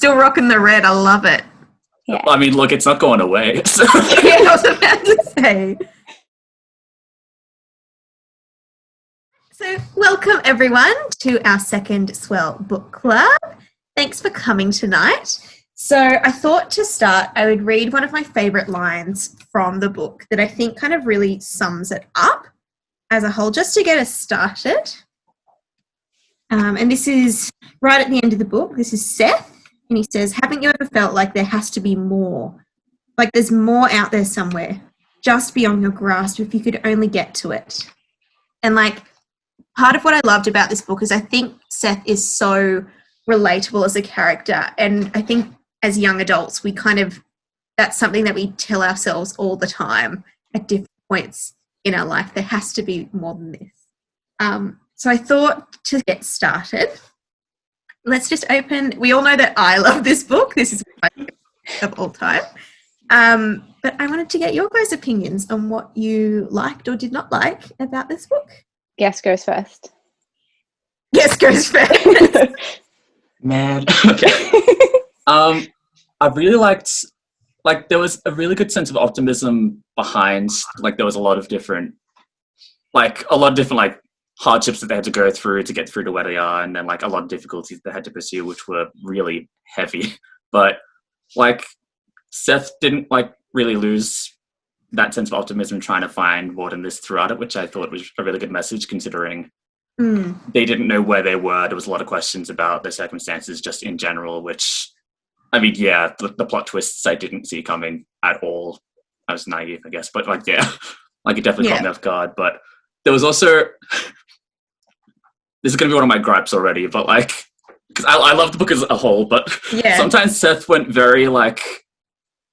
Still rocking the red. I love it. Yeah. I mean, look, it's not going away. So. Yeah, I was about to say. So welcome everyone to our second Swell book club. Thanks for coming tonight. So I thought to start, I would read one of my favourite lines from the book that I think kind of really sums it up as a whole, just to get us started. And this is right at the end of the book. This is Seth, and he says, haven't you ever felt like there has to be more? Like there's more out there somewhere, just beyond your grasp if you could only get to it. And like, part of what I loved about this book is I think Seth is so relatable as a character. And I think as young adults, that's something that we tell ourselves all the time at different points in our life. There has to be more than this. So I thought to get started, let's just open. We all know that I love this book. This is my favorite of all time. But I wanted to get your guys' opinions on what you liked or did not like about this book. Guess goes first. Yes, goes first. Man. Okay. I really liked, like, there was a really good sense of optimism behind, like, there was a lot of different, like, hardships that they had to go through to get through to where they are, and then, like, a lot of difficulties they had to pursue, which were really heavy. But, like, Seth didn't, like, really lose that sense of optimism trying to find more than this throughout it, which I thought was a really good message, considering they didn't know where they were. There was a lot of questions about their circumstances just in general, which, I mean, yeah, the plot twists I didn't see coming at all. I was naive, I guess, but like, yeah, like it definitely caught me off guard. But there was also, this is going to be one of my gripes already, but like, because I love the book as a whole, but sometimes Seth went very like,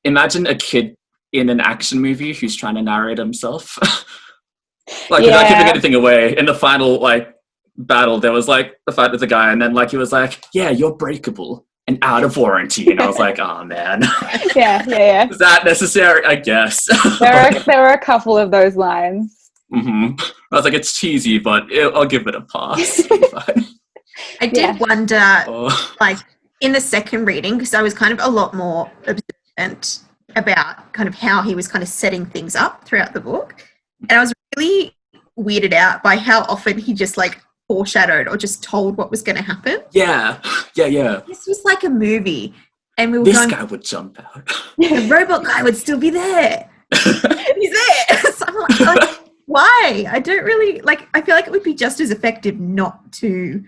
imagine a kid in an action movie who's trying to narrate himself. Like, without giving anything away, in the final, like, battle, there was, like, the fight with the guy, and then, like, he was like, yeah, you're breakable and out of warranty. And I was like, oh, man. Yeah. Is that necessary? I guess. There were a couple of those lines. I was like, it's cheesy, but I'll give it a pass. I did wonder, like, in the second reading, because I was kind of a lot more observant about kind of how he was kind of setting things up throughout the book. And I was really weirded out by how often he just like foreshadowed or just told what was going to happen. Yeah. This was like a movie. And we were this guy would jump out. The robot guy would still be there. He's there. So I'm like, why? I don't really, like, I feel like it would be just as effective not to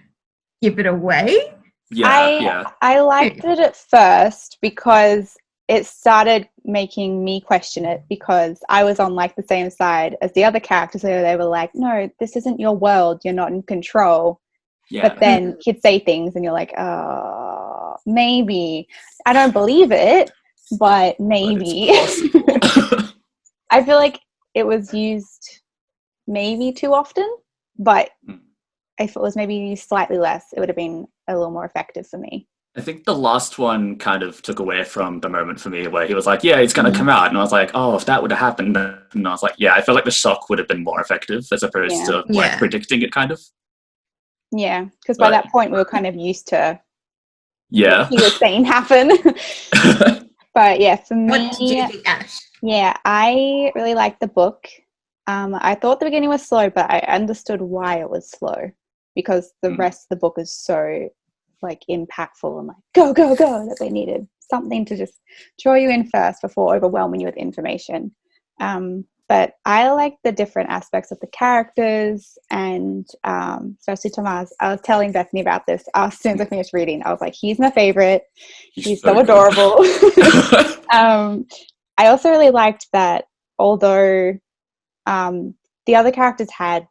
give it away. I liked it at first because it started making me question it, because I was on like the same side as the other characters. So they were like, no, this isn't your world. You're not in control. Yeah. But then he'd say things and you're like, oh, maybe. I don't believe it, but maybe. But I feel like it was used maybe too often, but if it was maybe used slightly less, it would have been a little more effective for me. I think the last one kind of took away from the moment for me where he was like, yeah, it's going to come out. And I was like, oh, if that would have happened. And I was like, yeah, I feel like the shock would have been more effective as opposed to like predicting it kind of. Yeah, because by that point we were kind of used to what he was saying happen. But yeah, for me, what did you think, Ash? Yeah, I really liked the book. I thought the beginning was slow, but I understood why it was slow, because the rest of the book is so like impactful and like go that they needed something to just draw you in first before overwhelming you with information. But I like the different aspects of the characters, and especially Tomas. I was telling Bethany about this as soon as I finished reading. I was like, he's my favorite. He's so adorable. I also really liked that although the other characters had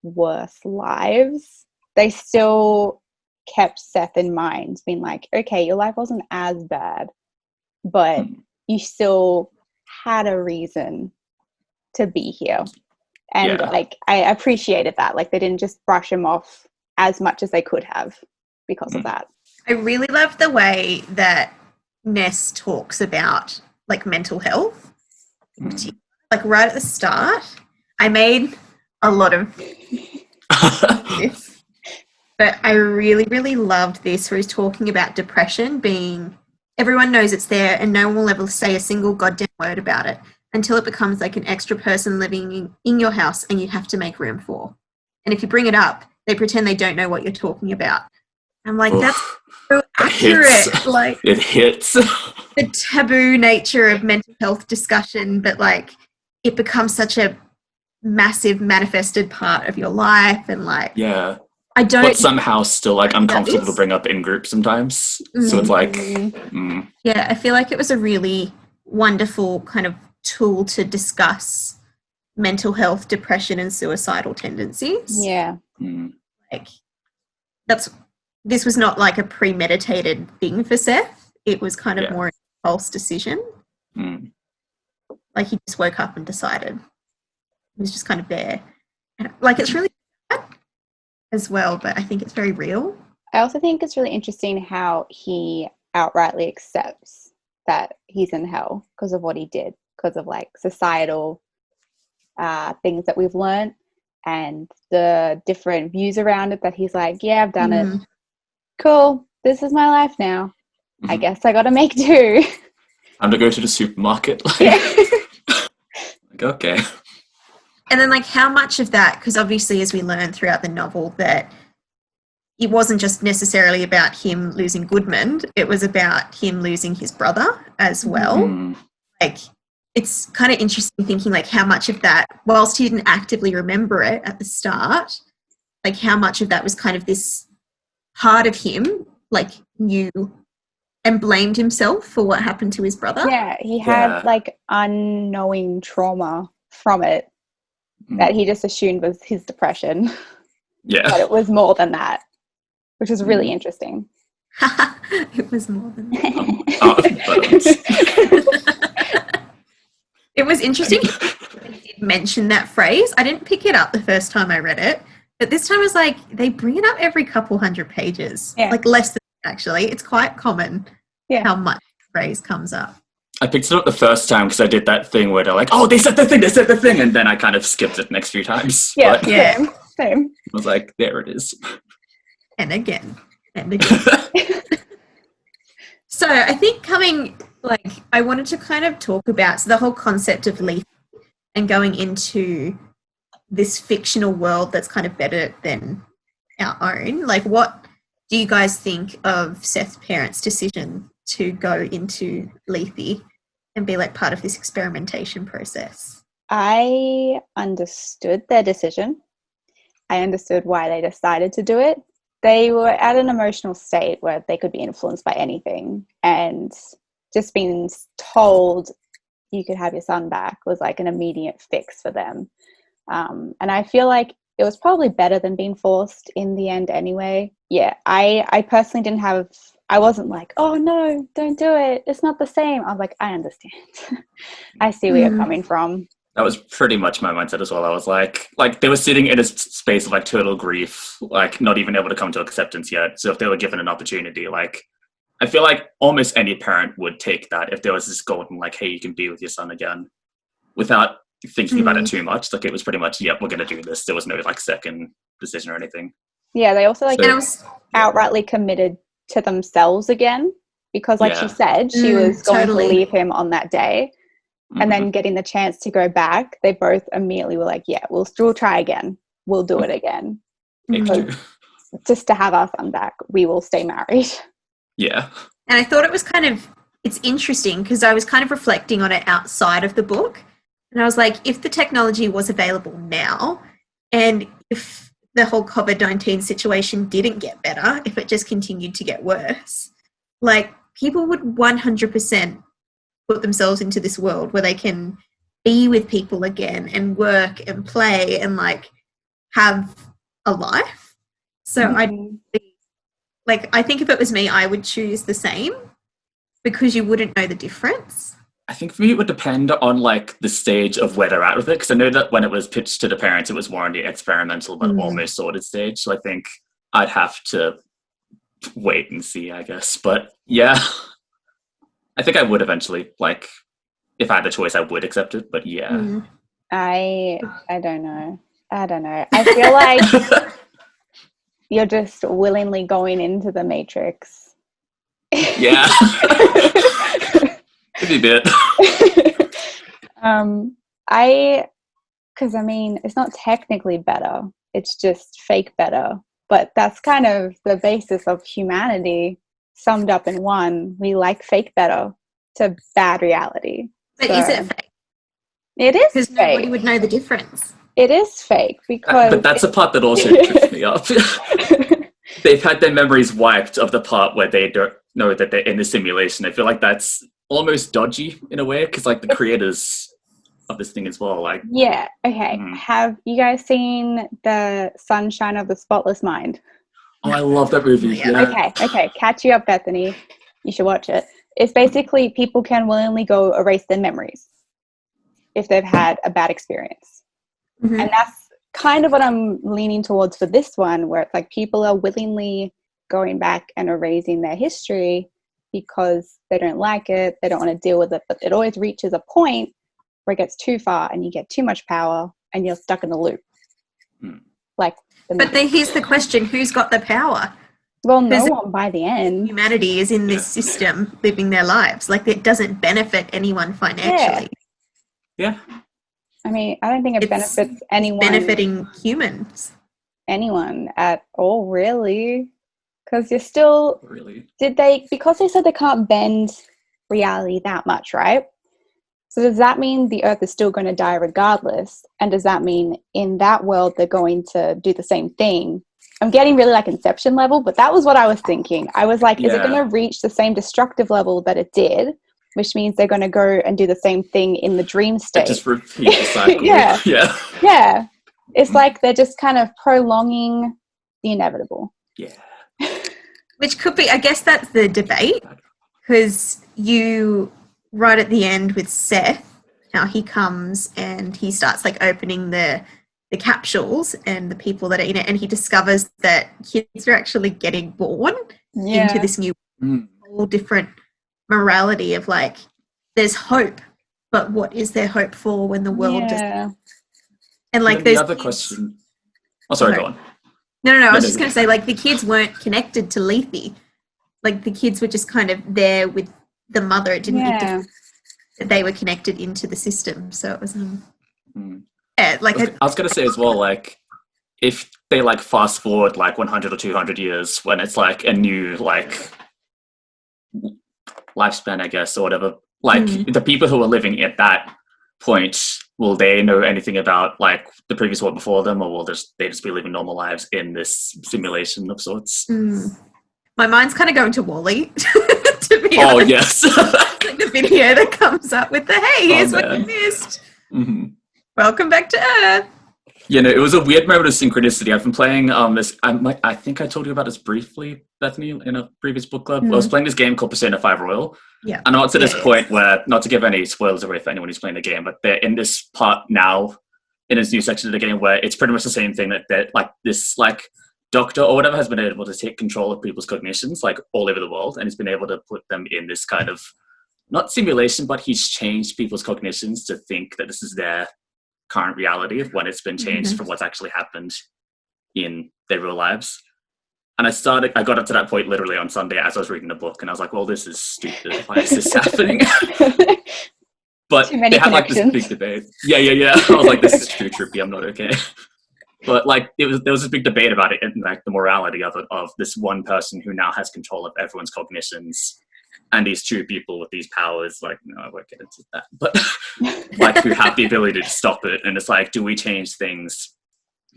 worse lives, they still kept Seth in mind, being like, okay, your life wasn't as bad, but you still had a reason to be here. And like, I appreciated that. Like, they didn't just brush him off as much as they could have because of that. I really love the way that Ness talks about like mental health. Like right at the start, I made a lot of this. But I really, really loved this where he's talking about depression being, everyone knows it's there and no one will ever say a single goddamn word about it until it becomes like an extra person living in your house and you have to make room for. And if you bring it up, they pretend they don't know what you're talking about. I'm like, that's so accurate. Like, it hits. The taboo nature of mental health discussion, but like it becomes such a massive manifested part of your life. And like, yeah. I don't. But somehow still like uncomfortable to bring up in groups sometimes. So it's like, yeah, I feel like it was a really wonderful kind of tool to discuss mental health, depression, and suicidal tendencies. Yeah. Like this was not like a premeditated thing for Seth. It was kind of more a false decision. Like he just woke up and decided. It was just kind of there. And, like it's really sad as well, but I think it's very real. I also think it's really interesting how he outrightly accepts that he's in hell because of what he did, because of like societal things that we've learned and the different views around it, that he's like, yeah, I've done it. Cool. This is my life now. I guess I got to make do. I'm to go to the supermarket. Like, okay. And then like how much of that, because obviously as we learn throughout the novel that it wasn't just necessarily about him losing Goodman, it was about him losing his brother as well. Like it's kind of interesting thinking like how much of that, whilst he didn't actively remember it at the start, like how much of that was kind of this part of him like knew and blamed himself for what happened to his brother. Yeah, he had like unknowing trauma from it that he just assumed was his depression. Yeah. But it was more than that, which is really interesting. It was more than that. It was interesting. They did mention that phrase. I didn't pick it up the first time I read it, but this time I was like, they bring it up every couple hundred pages. Yeah. Like less than actually. It's quite common how much the phrase comes up. I picked it up the first time because I did that thing where they're like, oh, they said the thing, and then I kind of skipped it the next few times. Yeah, but same. I was like, there it is. And again. So I think I wanted to kind of talk about the whole concept of Lethe and going into this fictional world that's kind of better than our own. Like, what do you guys think of Seth's parents' decision to go into Lethe and be like part of this experimentation process? I understood their decision. I understood why they decided to do it. They were at an emotional state where they could be influenced by anything, and just being told you could have your son back was like an immediate fix for them. And I feel like it was probably better than being forced in the end anyway. Yeah, I personally I wasn't like, oh no, don't do it, it's not the same. I was like, I understand. I see where you're coming from. That was pretty much my mindset as well. I was like they were sitting in a space of like total grief, like not even able to come to acceptance yet. So if they were given an opportunity, like I feel like almost any parent would take that if there was this golden like, hey, you can be with your son again, without thinking about it too much. Like it was pretty much, yep, we're going to do this. There was no like second decision or anything. Yeah, they also outrightly committed to themselves again, because like she said, she was going to leave him on that day. And then getting the chance to go back, they both immediately were like, yeah, we'll try again. We'll do it again. Just to have our son back, we will stay married. Yeah. And I thought it was it's interesting because I was kind of reflecting on it outside of the book. And I was like, if the technology was available now, and if the whole COVID-19 situation didn't get better, if it just continued to get worse, like people would 100% put themselves into this world where they can be with people again and work and play and like have a life. So I think if it was me, I would choose the same because you wouldn't know the difference. I think for me it would depend on like the stage of where they're at with it, because I know that when it was pitched to the parents, it was more on the experimental but almost sorted stage. So I think I'd have to wait and see, I guess. But yeah, I think I would eventually, like, if I had the choice, I would accept it. But yeah, I don't know. I feel like you're just willingly going into the Matrix. Yeah. Maybe a bit. Because I mean, it's not technically better. It's just fake better. But that's kind of the basis of humanity summed up in one. We like fake better to bad reality. But is it fake? It is because fake. nobody would know the difference. It is fake because... But that's the part that also trips me up. They've had their memories wiped of the part where they don't know that they're in the simulation. I feel like that's almost dodgy in a way, because like the creators of this thing as well, like... Yeah, okay. Have you guys seen The Sunshine of the Spotless Mind? Oh, I love that movie. Yeah. Okay. Catch you up, Bethany. You should watch it. It's basically people can willingly go erase their memories if they've had a bad experience. Mm-hmm. And that's kind of what I'm leaning towards for this one, where it's like people are willingly going back and erasing their history because they don't like it, they don't want to deal with it, but it always reaches a point where it gets too far and you get too much power and you're stuck in the loop. But here's the question, who's got the power? Well, no one by the end. Humanity is in this system living their lives. Like, it doesn't benefit anyone financially. Yeah. I mean, I don't think it benefits anyone. Benefiting humans. Anyone at all, really. Because you're still... Really? Because they said they can't bend reality that much, right? So does that mean the Earth is still going to die regardless? And does that mean in that world they're going to do the same thing? I'm getting really like Inception level, but that was what I was thinking. I was like, is it going to reach the same destructive level that it did? Which means they're going to go and do the same thing in the dream state. Just repeat the cycle. Yeah. It's like they're just kind of prolonging the inevitable. Yeah. Which could be, I guess that's the debate, because you, right at the end with Seth, how he comes and he starts like opening the capsules and the people that are in it, and he discovers that kids are actually getting born into this new whole different morality of like, there's hope, but what is there hope for when the world just... And like the other question... Oh, sorry, go on. No, I was just going to say, like, the kids weren't connected to Lethe. Like, the kids were just kind of there with the mother. It didn't indicate that they were connected into the system. So it was... I was going to say as well, like, if they, like, fast forward, like, 100 or 200 years when it's, like, a new, like, lifespan, I guess, or whatever, like, the people who are living at that point, will they know anything about, like, the previous one before them, or will they just be living normal lives in this simulation of sorts? My mind's kind of going to Wall-E, to be honest. Oh, yes. Like the video that comes up with the, hey, here's what you missed. Welcome back to Earth. You know, it was a weird moment of synchronicity. I've been playing this, I think I told you about this briefly, Bethany, in a previous book club. I was playing this game called Persona 5 Royal. Yeah. And I'm up to this point where, not to give any spoilers away for anyone who's playing the game, but they're in this part now, in this new section of the game, where it's pretty much the same thing, that they're, like, this, like, doctor or whatever has been able to take control of people's cognitions, like, all over the world, and he's been able to put them in this kind of, not simulation, but he's changed people's cognitions to think that this is their current reality when it's been changed from what's actually happened in their real lives. And I got up to that point literally on Sunday as I was reading the book, and I was like, well, this is stupid. Why is this happening? But they had like this big debate. Yeah. I was like, this is too trippy. I'm not okay. But like, there was this big debate about it, and like the morality of it, of this one person who now has control of everyone's cognitions, and these two people with these powers, like, no, I won't get into that, but like, who have the ability to stop it. And it's like, do we change things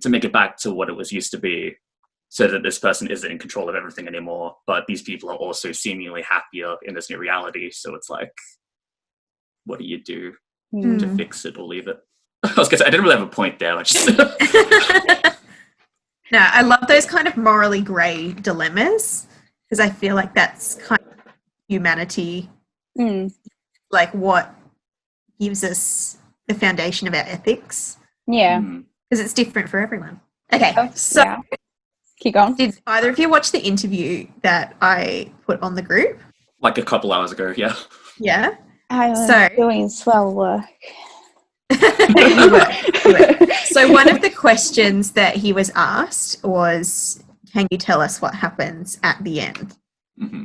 to make it back to what it was used to be, so that this person isn't in control of everything anymore, but these people are also seemingly happier in this new reality? So it's like, what do you do to fix it or leave it? I was gonna say, I didn't really have a point there. I just... No, I love those kind of morally grey dilemmas, because I feel like that's kind of humanity, like what gives us the foundation of our ethics. Yeah. Because it's different for everyone. Okay, so keep going. Did either of you watch the interview that I put on the group? Like a couple hours ago, yeah. Yeah? I was doing swell work. You were. So one of the questions that he was asked was, can you tell us what happens at the end? Mhm.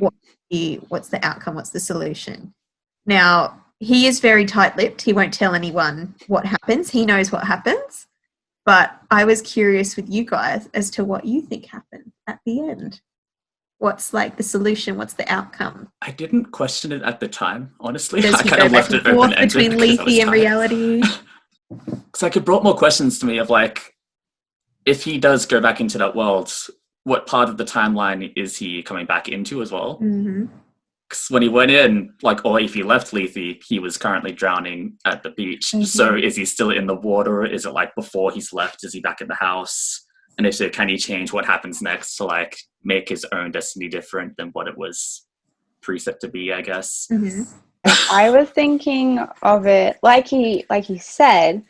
What's the outcome? What's the solution? Now, he is very tight-lipped. He won't tell anyone what happens. He knows what happens. But I was curious with you guys as to what you think happened at the end. What's like the solution? What's the outcome? I didn't question it at the time, honestly. Does I he kind go of back left and it forth open-ended between because I was Lethe and tired. reality? Because like it brought more questions to me of like, if he does go back into that world, what part of the timeline is he coming back into as well? Mm-hmm. Because when he went in, like, or if he left Lethe, he was currently drowning at the beach. Mhm. So is he still in the water? Is it like before he's left? Is he back at the house? And if so, can he change what happens next to like make his own destiny different than what it was preset to be, I guess? Mm-hmm. I was thinking of it like he said,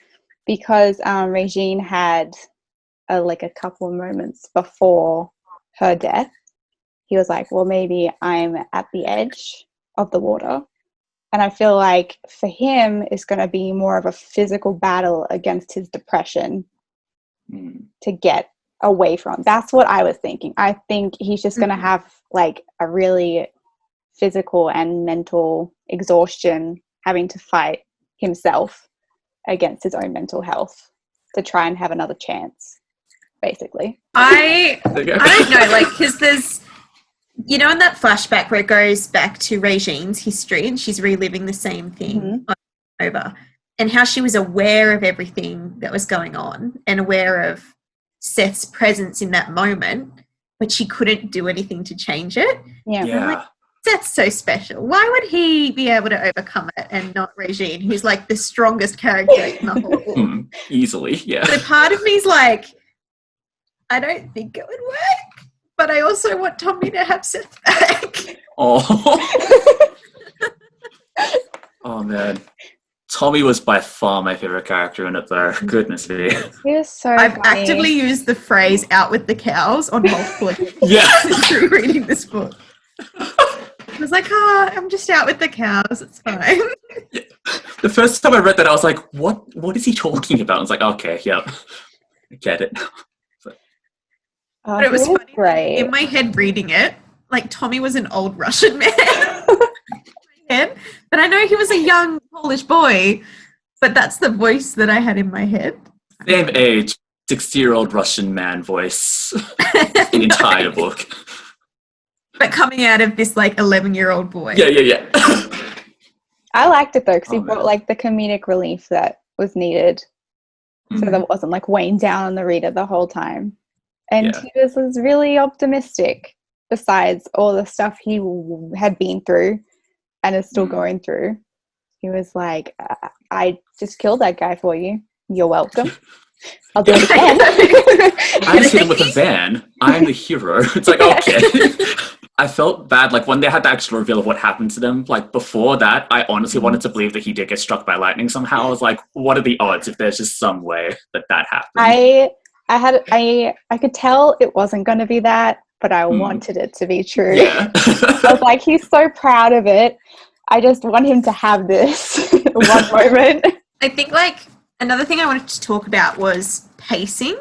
because Regine had a couple of moments before her death. He was like, well, maybe I'm at the edge of the water. And I feel like for him, it's going to be more of a physical battle against his depression to get away from. That's what I was thinking. I think he's just going to have like a really physical and mental exhaustion having to fight himself against his own mental health to try and have another chance, basically. I don't know, like, because there's, you know, in that flashback where it goes back to Regine's history and she's reliving the same thing over, and how she was aware of everything that was going on and aware of Seth's presence in that moment, but she couldn't do anything to change it. Yeah. I'm like, Seth's so special. Why would he be able to overcome it and not Regine, who's like the strongest character in the whole book? Easily, yeah. So part of me's like, I don't think it would work, but I also want Tommy to have Seth back. Oh. Oh man. Tommy was by far my favorite character in it though. Goodness me. He was so I've funny. actively used the phrase "out with the cows" on multiple occasions Yeah. through reading this book. I was like, I'm just out with the cows, it's fine. Yeah. The first time I read that I was like, what is he talking about? I was like, okay, yeah. I get it. But it was funny. Great. In my head reading it, like Tommy was an old Russian man. Head, but I know he was a young Polish boy, but that's the voice that I had in my head. Same age, 60-year-old Russian man voice. The entire book. But coming out of this like 11-year-old boy. Yeah. I liked it though because he man. brought like the comedic relief that was needed, so that it wasn't like weighing down on the reader the whole time. And he was really optimistic. Besides all the stuff he had been through and is still going through, he was like, I just killed that guy for you. You're welcome. I'll do it again. I just hit him with a van. I'm the hero. It's like, okay. I felt bad, like, when they had the actual reveal of what happened to them, like, before that, I honestly wanted to believe that he did get struck by lightning somehow. I was like, what are the odds if there's just some way that happened? I could tell it wasn't going to be that, but I wanted it to be true. Yeah. I was like, he's so proud of it. I just want him to have this one moment. I think like another thing I wanted to talk about was pacing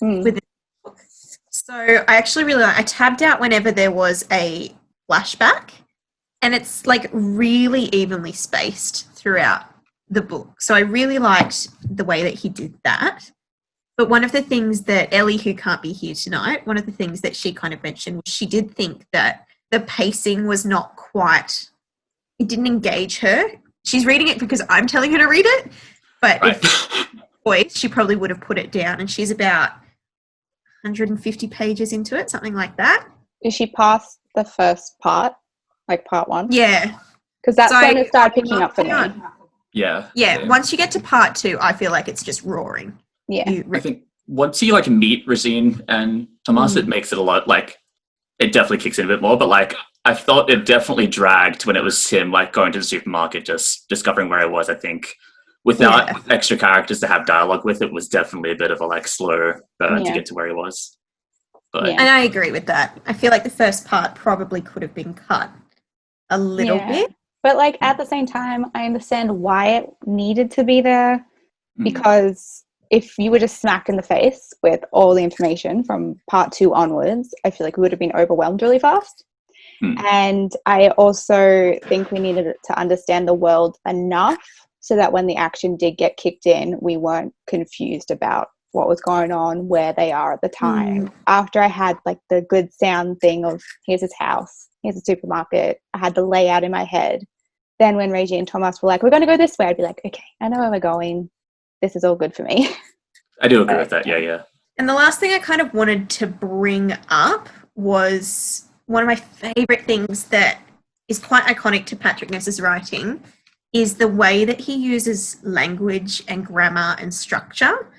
within the book. So I actually really I tabbed out whenever there was a flashback, and it's like really evenly spaced throughout the book. So I really liked the way that he did that. But one of the things that Elly, who can't be here tonight, one of the things that she kind of mentioned was she did think that the pacing was not quite, it didn't engage her. She's reading it because I'm telling her to read it, but if voice, she probably would have put it down, and she's about 150 pages into it, something like that. Is she past the first part, like part 1? Yeah. Because that's when it started picking up for me. Yeah. Once you get to part 2, I feel like it's just roaring. Yeah. I think once you like meet Regine and Tomas, it makes it a lot, like, it definitely kicks in a bit more, but like I felt it definitely dragged when it was him like going to the supermarket, just discovering where he was. I think without extra characters to have dialogue with, it was definitely a bit of a like slow burn to get to where he was. But and I agree with that. I feel like the first part probably could have been cut a little bit. But like at the same time, I understand why it needed to be there, because if you were just smacked in the face with all the information from part 2 onwards, I feel like we would have been overwhelmed really fast. And I also think we needed to understand the world enough so that when the action did get kicked in, we weren't confused about what was going on, where they are at the time. After I had like the good sound thing of here's his house, here's a supermarket, I had the layout in my head. Then when Reggie and Thomas were like, we're going to go this way, I'd be like, okay, I know where we're going. This is all good for me. I do agree with that. Yeah. And the last thing I kind of wanted to bring up was one of my favorite things that is quite iconic to Patrick Ness's writing is the way that he uses language and grammar and structure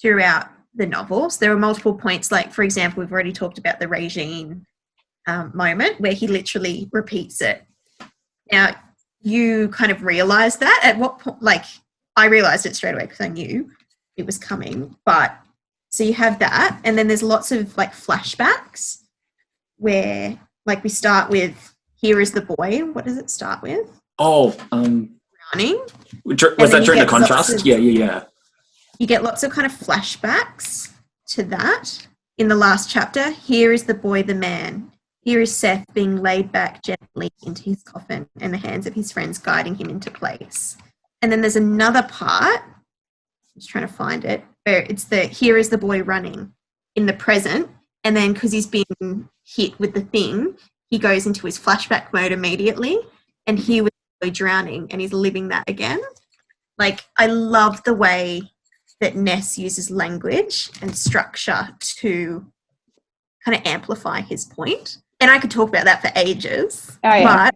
throughout the novels. There are multiple points, like, for example, we've already talked about the regime moment where he literally repeats it. Now, you kind of realise that at what point, like, I realised it straight away because I knew it was coming, but so you have that, and then there's lots of like flashbacks where like we start with here is the boy. What does it start with? Drowning. Was that during the contrast? Yeah. You get lots of kind of flashbacks to that in the last chapter. Here is the boy, the man. Here is Seth being laid back gently into his coffin and the hands of his friends guiding him into place. And then there's another part, I'm just trying to find it, where it's here is the boy running in the present. And then because he's been hit with the thing, he goes into his flashback mode immediately. And here was the boy drowning and he's living that again. Like, I love the way that Ness uses language and structure to kind of amplify his point. And I could talk about that for ages. Oh, yeah. But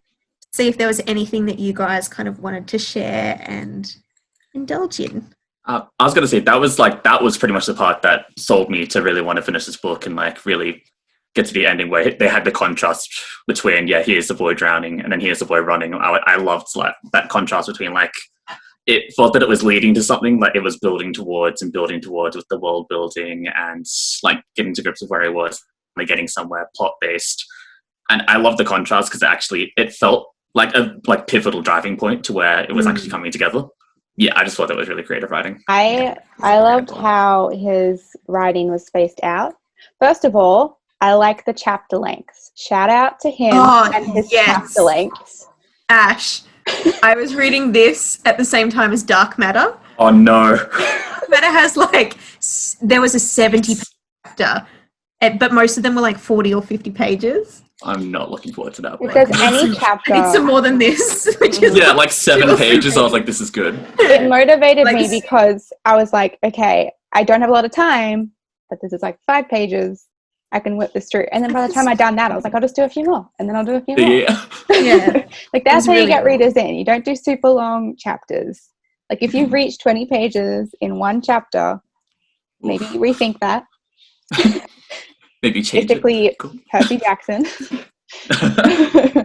see if there was anything that you guys kind of wanted to share and indulge in. I was going to say that was pretty much the part that sold me to really want to finish this book and like really get to the ending where they had the contrast between, here's the boy drowning and then here's the boy running. I loved like that contrast between like, it felt that it was leading to something, like it was building towards with the world building and like getting to grips with where he was, like getting somewhere plot based. And I love the contrast because it felt like a pivotal driving point to where it was actually coming together. Yeah, I just thought that was really creative writing. I loved how his writing was spaced out. First of all, I like the chapter lengths. Shout out to him and his chapter lengths. Ash, I was reading this at the same time as Dark Matter. Oh no. Dark Matter has there was a 70-page chapter, but most of them were like 40 or 50 pages. I'm not looking forward to that. If there's any chapter... I need some more than this. Which is like 7 pages. I was like, this is good. It motivated me because I was like, okay, I don't have a lot of time, but this is like 5 pages. I can whip this through. And then by the time I'd done that, I was like, I'll just do a few more. And then I'll do a few more. Yeah. Like, that's how you get readers in. You don't do super long chapters. Like, if you've reached 20 pages in one chapter, maybe rethink that. Maybe change Basically, cool. Percy Jackson.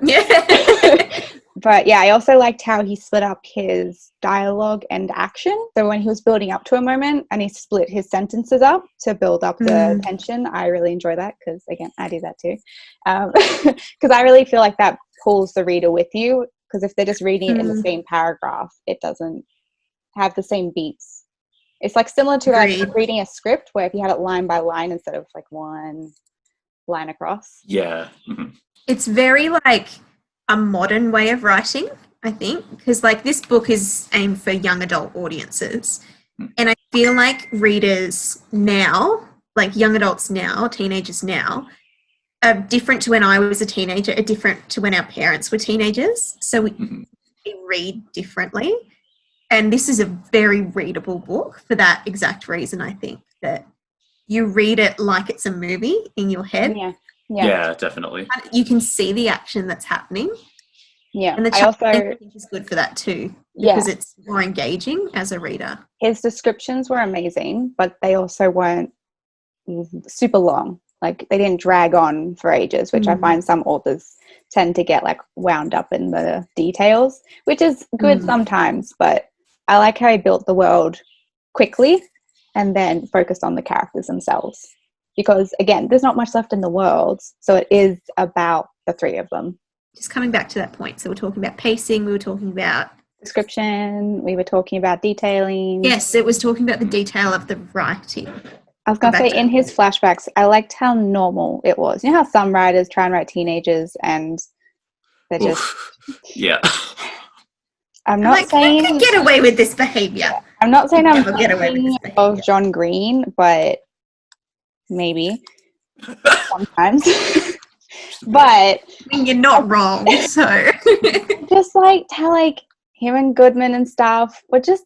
Yeah. But yeah, I also liked how he split up his dialogue and action. So when he was building up to a moment and he split his sentences up to build up the tension, I really enjoy that because, again, I do that too. Because I really feel like that pulls the reader with you, because if they're just reading it in the same paragraph, it doesn't have the same beats. It's like similar to like reading a script where if you had it line by line instead of like one line across. Yeah. Mm-hmm. It's very like a modern way of writing, I think, because like this book is aimed for young adult audiences. And I feel like readers now, like young adults now, teenagers now, are different to when I was a teenager, are different to when our parents were teenagers. So we read differently. And this is a very readable book for that exact reason, I think, that you read it like it's a movie in your head. Yeah, definitely. And you can see the action that's happening. Yeah. And the chapter I think is good for that too, because it's more engaging as a reader. His descriptions were amazing, but they also weren't super long. Like, they didn't drag on for ages, which I find some authors tend to get like wound up in the details, which is good sometimes, but I like how he built the world quickly and then focused on the characters themselves. Because, again, there's not much left in the world, so it is about the 3 of them. Just coming back to that point, so we're talking about pacing, we were talking about description. We were talking about detailing. Yes, it was talking about the detail of the writing. I was going to say, in his flashbacks, I liked how normal it was. You know how some writers try and write teenagers and they're just... Yeah. I'm not saying... Who could get away with this behaviour? Yeah, I'm not saying I'm get away with this behaviour of John Green, but maybe sometimes. But... I mean, you're not wrong, so... just like how, like, him and Goodman and stuff were just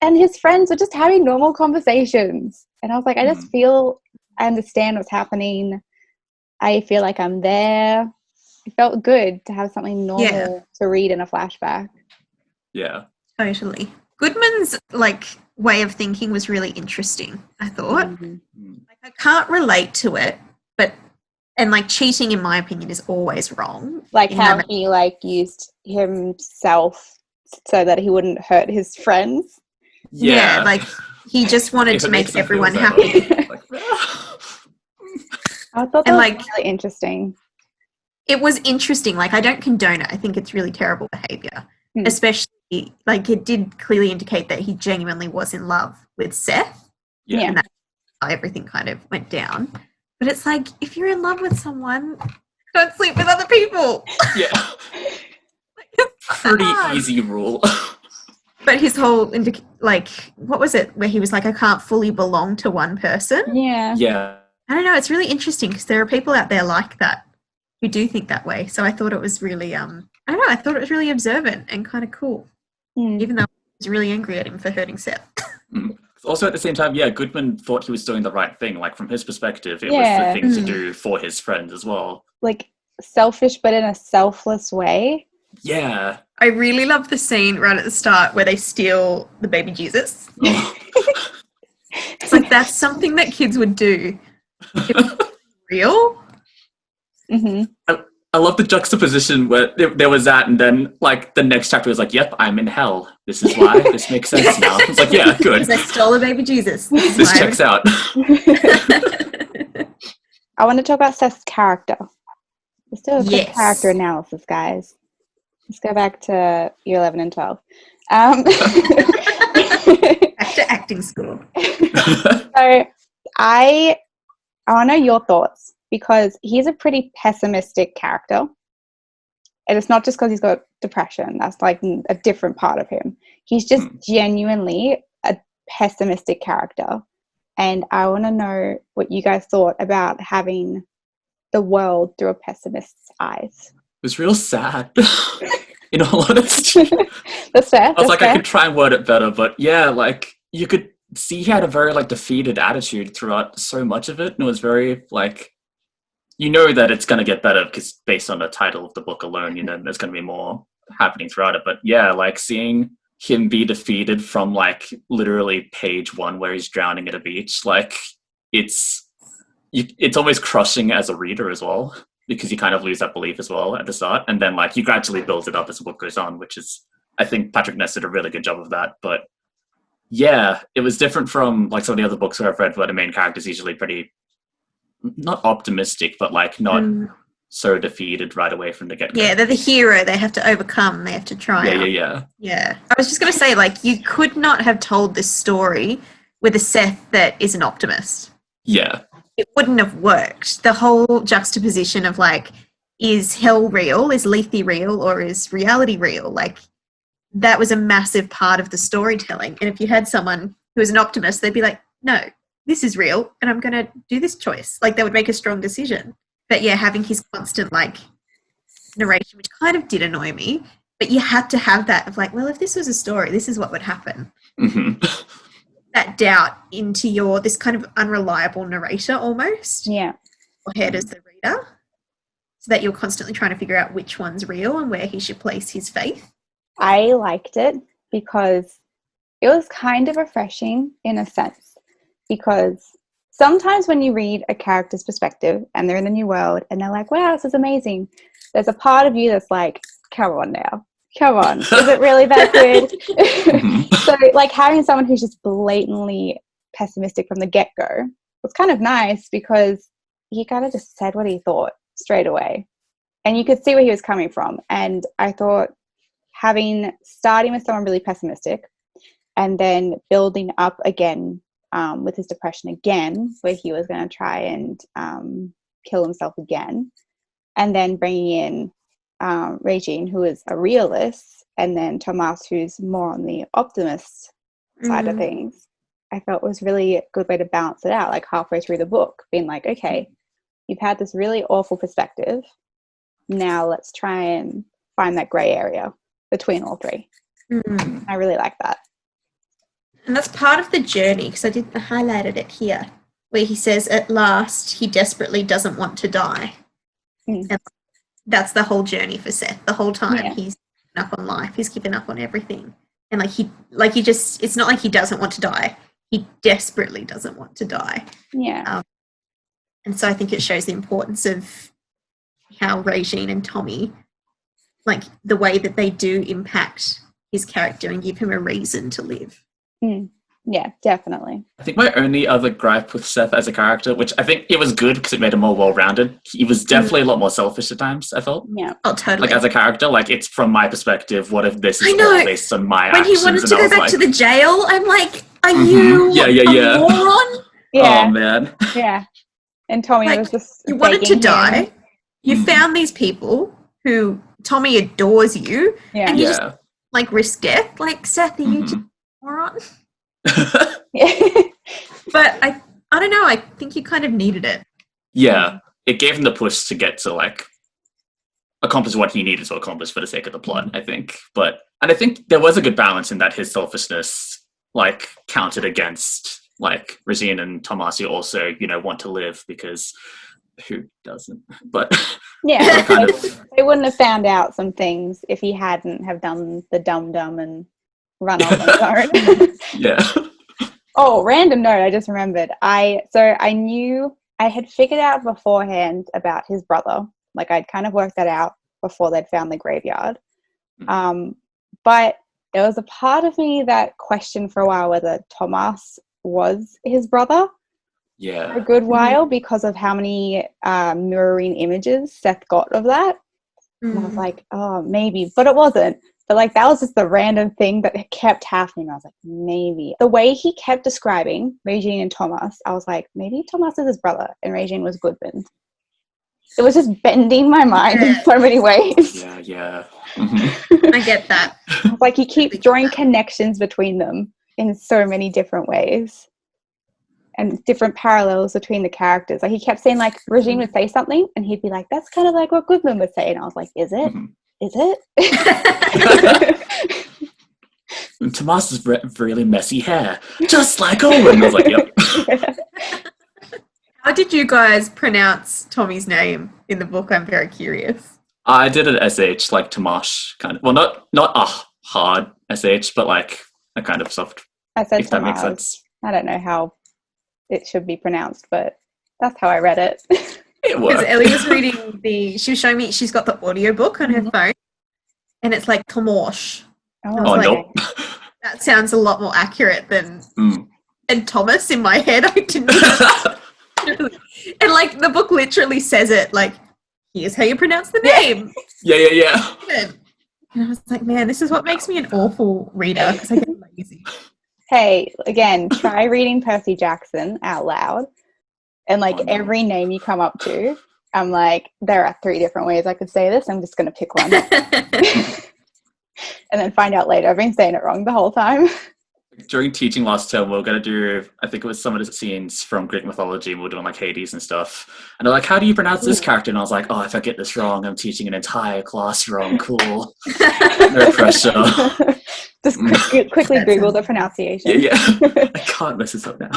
and his friends were just having normal conversations. And I was like, I just feel I understand what's happening. I feel like I'm there. It felt good to have something normal to read in a flashback. Yeah. Totally. Goodman's, like, way of thinking was really interesting, I thought. Like, I can't relate to it, and, like, cheating, in my opinion, is always wrong. Like how he, like, used himself so that he wouldn't hurt his friends. Yeah, like, he just wanted to make everyone happy. I thought that was really interesting. It was interesting. Like, I don't condone it. I think it's really terrible behaviour. Especially, like, it did clearly indicate that he genuinely was in love with Seth. Yeah. And that's how everything kind of went down. But it's like, if you're in love with someone, don't sleep with other people. Yeah. Pretty easy rule. But his whole, like, what was it? Where he was like, I can't fully belong to one person. Yeah. Yeah. I don't know. It's really interesting because there are people out there like that who do think that way. So I thought it was really, I don't know. I thought it was really observant and kind of cool. Even though I was really angry at him for hurting Seth. Also, at the same time, Goodman thought he was doing the right thing. Like, from his perspective, it was the thing to do for his friends as well. Like, selfish, but in a selfless way. Yeah. I really love the scene right at the start where they steal the baby Jesus. It's like, that's something that kids would do. If it was real. I love the juxtaposition where there was that, and then, like, the next chapter was like, yep, I'm in hell. This is why. This makes sense now. It's like, yeah, good. Because I stole a baby Jesus. This checks out. I want to talk about Seth's character. Let's do a quick character analysis, guys. Let's go back to year 11 and 12. Back to acting school. So I want to know your thoughts, because he's a pretty pessimistic character. And it's not just because he's got depression. That's like a different part of him. He's just genuinely a pessimistic character. And I want to know what you guys thought about having the world through a pessimist's eyes. It was real sad, in all honesty. That's fair. I was like, I could try and word it better, but yeah, like, you could see he had a very, like, defeated attitude throughout so much of it, and it was very, like, you know that it's going to get better because based on the title of the book alone, you know, there's going to be more happening throughout it. But yeah, like, seeing him be defeated from, like, literally page 1 where he's drowning at a beach, like, it's almost crushing as a reader as well, because you kind of lose that belief as well at the start, and then, like, you gradually build it up as the book goes on, which is, I think Patrick Ness did a really good job of that. But yeah, it was different from, like, some of the other books where I've read where the main character is usually pretty, not optimistic, but, like, not so defeated right away from the get-go. Yeah, they're the hero. They have to overcome. They have to triumph. Yeah. I was just going to say, like, you could not have told this story with a Seth that is an optimist. Yeah. It wouldn't have worked. The whole juxtaposition of, like, is hell real, is Lethe real, or is reality real? Like, that was a massive part of the storytelling. And if you had someone who was an optimist, they'd be like, no, this is real, and I'm going to do this choice. Like, they would make a strong decision. But yeah, having his constant, like, narration, which kind of did annoy me, but you had to have that of, like, well, if this was a story, this is what would happen. That doubt into this kind of unreliable narrator almost. Yeah. Or head as the reader. So that you're constantly trying to figure out which one's real and where he should place his faith. I liked it because it was kind of refreshing in a sense, because sometimes when you read a character's perspective and they're in the new world and they're like, wow, this is amazing, there's a part of you that's like, come on now. Come on. Is it really that good? So, like, having someone who's just blatantly pessimistic from the get-go was kind of nice, because he kind of just said what he thought straight away. And you could see where he was coming from. And I thought starting with someone really pessimistic and then building up again with his depression again, where he was going to try and kill himself again, and then bringing in Regine, who is a realist, and then Thomas, who's more on the optimist side of things. I felt was really a good way to balance it out, like halfway through the book, being like, okay, you've had this really awful perspective. Now let's try and find that grey area between all three. I really like that. And that's part of the journey, because I highlighted it here, where he says at last he desperately doesn't want to die. And that's the whole journey for Seth. The whole time he's given up on life, he's given up on everything. And he just, it's not like he doesn't want to die. He desperately doesn't want to die. Yeah. And so I think it shows the importance of how Regine and Tommy, like the way that they do impact his character and give him a reason to live. Yeah, definitely. I think my only other gripe with Seth as a character, which I think it was good because it made him more well-rounded, he was definitely a lot more selfish at times, I felt. Yeah. Oh, totally. Like, as a character, like, it's from my perspective, what if this is all based on my actions? When he wanted to go back to the jail, I'm like, are you a moron? Yeah. Oh, man. Yeah. And Tommy was just you wanted to die. Him. You found these people who Tommy adores you, and you just, like, risk death. Like, Seth, are you just a moron? But I don't know, I think you kind of needed it. Yeah, it gave him the push to get to, like, accomplish what he needed to accomplish for the sake of the plot, I think. And I think there was a good balance in that his selfishness, like, counted against, like, Regine and Tomasi also, want to live, because who doesn't? But yeah, they wouldn't have found out some things if he hadn't have done the dumb and run off on his own. Yeah. Oh, random note, I just remembered. I knew I had figured out beforehand about his brother. Like, I'd kind of worked that out before they'd found the graveyard. But there was a part of me that questioned for a while whether Thomas was his brother. Yeah. For a good while, because of how many mirroring images Seth got of that. And I was like, oh, maybe. But it wasn't. But, like, that was just the random thing that kept happening. I was like, maybe. The way he kept describing Regine and Thomas, I was like, maybe Thomas is his brother and Regine was Goodman. It was just bending my mind in so many ways. Yeah. I get that. I was like, he keeps drawing connections between them in so many different ways and different parallels between the characters. Like, he kept saying, like, Regine would say something and he'd be like, that's kind of like what Goodman would say. And I was like, is it? Is it? Tomas has really messy hair, just like Owen. I was like, yep. How did you guys pronounce Tommy's name in the book? I'm very curious. I did an SH, like Tomash, kind of. Well, not a hard SH, but like a kind of soft. I said if that makes sense. I don't know how it should be pronounced, but that's how I read it. It worked. Because Elly was reading she was showing me, she's got the audiobook on her phone, and it's like Tomosh. Oh, nope. That sounds a lot more accurate than and Thomas in my head. I didn't and like the book literally says it, like, here's how you pronounce the name. Yeah. And I was like, man, this is what makes me an awful reader, because I get lazy. Hey, again, try reading Percy Jackson out loud. And, like, every name you come up to, I'm like, there are 3 different ways I could say this. I'm just going to pick one. And then find out later I've been saying it wrong the whole time. During teaching last term, we were going to do, I think it was some of the scenes from Greek mythology, and we were doing, like, Hades and stuff. And they're like, how do you pronounce this character? And I was like, oh, if I get this wrong, I'm teaching an entire class wrong. Cool. No pressure. Just quickly Google the pronunciation. Yeah. I can't mess this up now.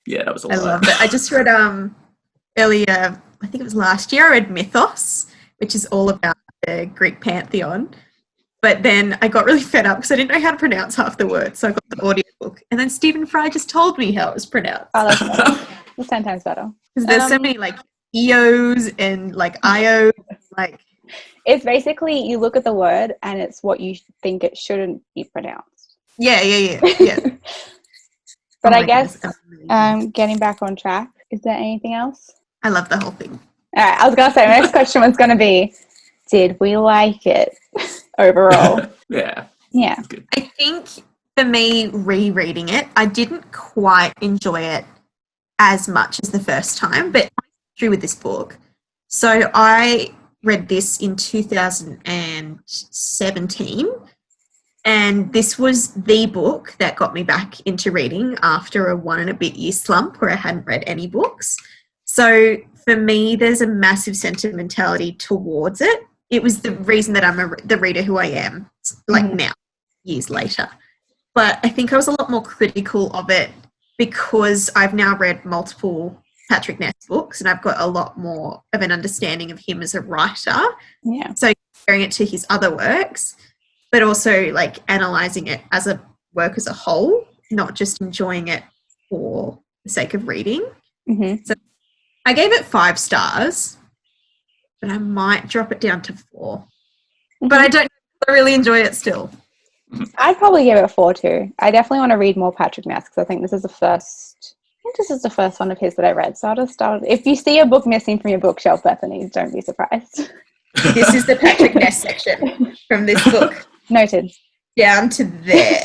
Yeah, that was a lot. I loved it. I just read earlier, I think it was last year, I read Mythos, which is all about the Greek pantheon. But then I got really fed up because I didn't know how to pronounce half the words, so I got the audiobook. And then Stephen Fry just told me how it was pronounced. Oh, that's better. That's 10 times better. Because there's so many, like, Eos and, like, Ios. Like, it's basically, you look at the word and it's what you think it shouldn't be pronounced. Yeah. But I guess, getting back on track, is there anything else? I love the whole thing. All right, I was going to say, my next question was going to be, did we like it overall? Yeah. Yeah. That's good. I think for me, rereading it, I didn't quite enjoy it as much as the first time, but I'm true with this book. So I read this in 2017, and this was the book that got me back into reading after a 1.5 year slump where I hadn't read any books. So for me, there's a massive sentimentality towards it. It was the reason that I'm the reader who I am, like now, years later. But I think I was a lot more critical of it because I've now read multiple Patrick Ness books and I've got a lot more of an understanding of him as a writer. Yeah. So comparing it to his other works, but also like analysing it as a work as a whole, not just enjoying it for the sake of reading. Mm-hmm. So I gave it 5 stars, but I might drop it down to 4. Mm-hmm. But I don't really enjoy it still. I'd probably give it 4 too. I definitely want to read more Patrick Ness because I think this is the first one of his that I read. So I'll just start. If you see a book missing from your bookshelf, Bethany, don't be surprised. This is the Patrick Ness section from this book. Noted. Down to there.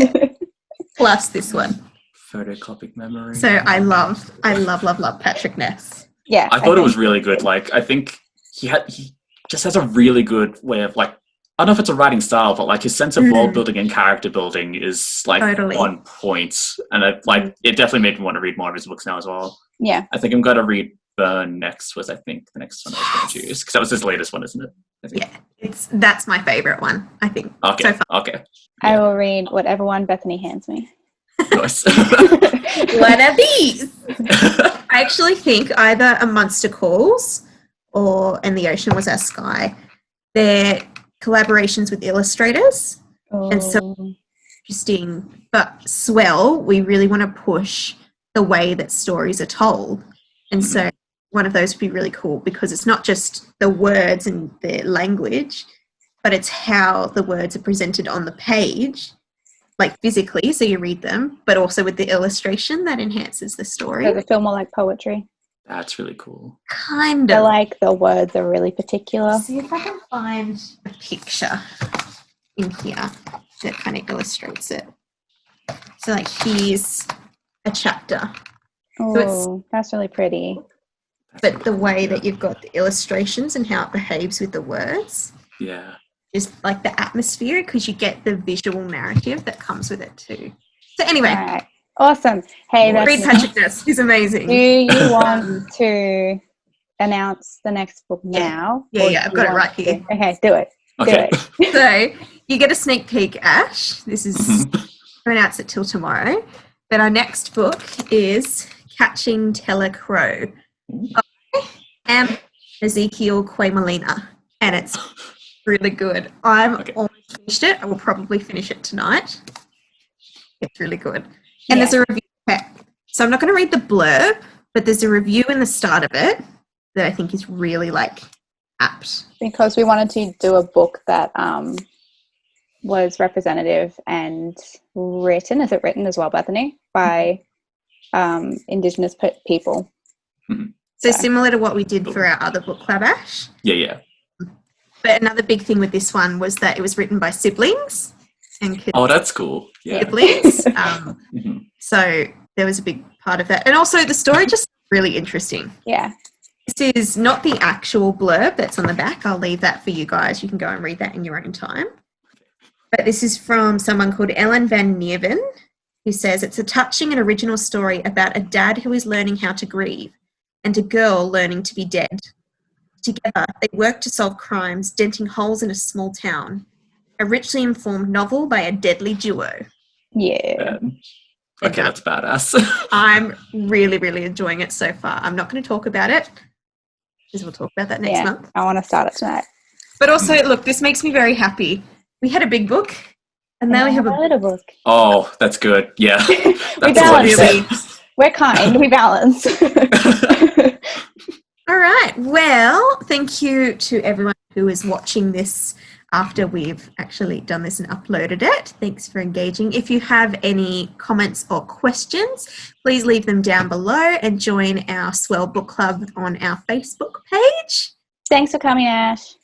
Plus this one. Photocopic memory. So I love Patrick Ness. Yeah. I thought it was really good. Like, I think he just has a really good way of, like, I don't know if it's a writing style, but like his sense of world building and character building is like on point. And it definitely made me want to read more of his books now as well. Yeah. I think I'm going to read Burn next was, I think, the next one I was going to choose. Because that was his latest one, isn't it? Yeah. That's my favourite one, I think. Okay. So far. Okay. I will read whatever one Bethany hands me. Nice. One of these. I actually think either A Monster Calls or And the Ocean Was Our Sky. They're collaborations with illustrators. And so interesting. But Swell, we really want to push the way that stories are told. And so one of those would be really cool because it's not just the words and the language, but it's how the words are presented on the page, like physically, so you read them, but also with the illustration that enhances the story. Does it feel more like poetry? That's really cool. Kind of. I like the words are really particular. See if I can find a picture in here that kind of illustrates it. So like here's a chapter. Oh, that's really pretty. But the way that you've got the illustrations and how it behaves with the words. Yeah. Just like the atmosphere, because you get the visual narrative that comes with it too. So anyway. All right. Awesome. Hey, read Patrick Ness. He's amazing. Do you want to announce the next book now? Yeah, I've got it right here. Okay, do it. Okay. Do it. So you get a sneak peek, Ash. This is, I'll announce it till tomorrow. But our next book is Catching Telecrow. I am Ezekiel Quaymolina, and it's really good. I'm almost finished it. I will probably finish it tonight. It's really good. And there's a review. Okay. So I'm not going to read the blurb, but there's a review in the start of it that I think is really like apt. Because we wanted to do a book that was representative and written, is it written as well, Bethany, by Indigenous people. Mm-hmm. So similar to what we did for our other book club, Ash. Yeah. But another big thing with this one was that it was written by siblings. Oh, that's cool. Yeah. Siblings. So there was a big part of that. And also the story just really interesting. Yeah. This is not the actual blurb that's on the back. I'll leave that for you guys. You can go and read that in your own time. But this is from someone called Ellen van Neerven, who says, it's a touching and original story about a dad who is learning how to grieve and a girl learning to be dead. Together, they work to solve crimes, denting holes in a small town. A richly informed novel by a deadly duo. Yeah. Okay, that's badass. I'm really, really enjoying it so far. I'm not going to talk about it because we'll talk about that next month. I want to start it tonight. But also, look, this makes me very happy. We had a big book, and now we have a little book. Oh, that's good. Yeah. We balance. We're kind. We balance. All right. Well, thank you to everyone who is watching this after we've actually done this and uploaded it. Thanks for engaging. If you have any comments or questions, please leave them down below and join our Swell Book Club on our Facebook page. Thanks for coming, Ash.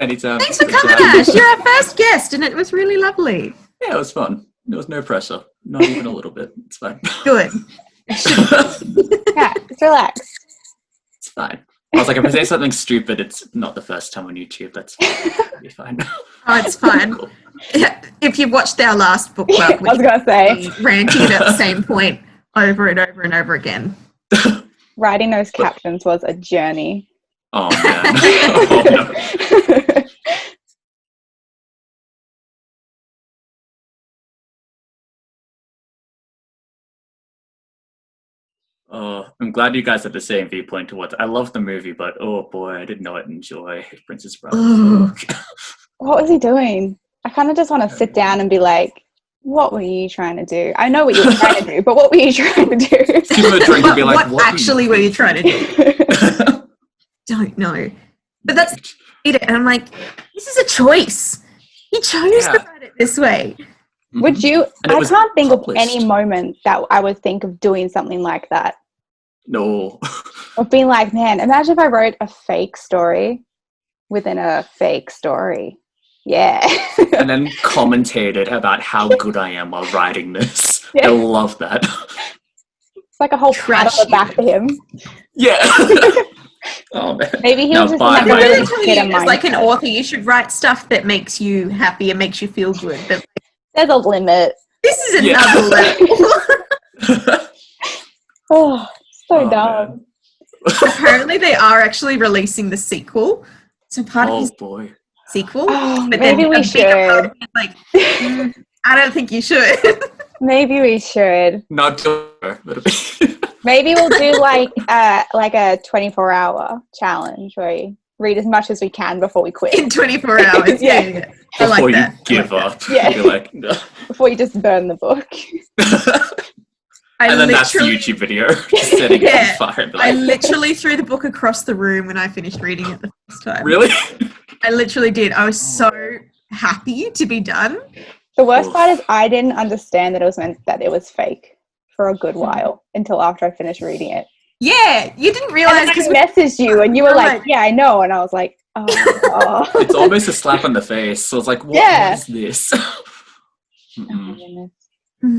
Anytime. Thanks for coming, Ash. You're our first guest, and it was really lovely. Yeah, it was fun. There was no pressure. Not even a little bit. It's fine. Good. Yeah, just relax. It's fine. I was like, if I say something stupid, it's not the first time on YouTube. That's be fine. Oh, it's fine. Cool. Yeah, if you've watched our last book club, I was going to say. ranting at the same point over and over and over again. Writing those captions was a journey. Oh, man. Oh, no. I'm glad you guys had the same viewpoint towards it. I love the movie, but oh boy, I did not enjoy Princess Bride. What was he doing? I kind of just want to sit down and be like, what were you trying to do? I know what you were trying to do, but what were you trying to do? Give him a drink and be like, what actually were you trying to do? Don't know. But that's it. And I'm like, this is a choice. He chose to write it this way. Would you? I can't think published. of any moment that I would think of doing something like that. No. Of being like, man, imagine if I wrote a fake story within a fake story. Yeah. And then commentated about how good I am while writing this. Yeah. I love that. It's like a whole pat on the back for him. Yeah. Oh man. Maybe he was just by like a the way, really kid of As like an author, you should write stuff that makes you happy and makes you feel good. But There's a limit. this is another level. Oh, so Oh, dumb. Apparently, they are actually releasing the sequel. So part of Oh his boy. sequel. Oh, but maybe then we a bigger part should. of me is like, I don't think you should. Maybe we should. Not to but Maybe we'll do like a 24-hour challenge where we read as much as we can before we quit. In 24 hours. Yeah. I like before you that. give up. Yeah. You're like, no. Before you just burn the book. I And then that's the literally- YouTube video. Just setting it Yeah. on fire. And be I like, literally threw the book across the room when I finished reading it the first time. really? I literally did. I was so happy to be done. The worst Oof. part is I didn't understand that it was fake for a good while until after I finished reading it. Yeah, you didn't And realize then I because messaged you and you were like, Right. yeah, I know. And I was like, oh. It's almost a slap on the face. So it's like, what Yeah. is this? Oh, Mm-mm. goodness.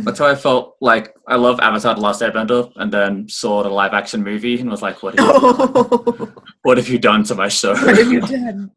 That's how I felt. Like, I love Avatar: The Last Airbender, and then saw the live action movie and was like, what have you done to my show? What have you done?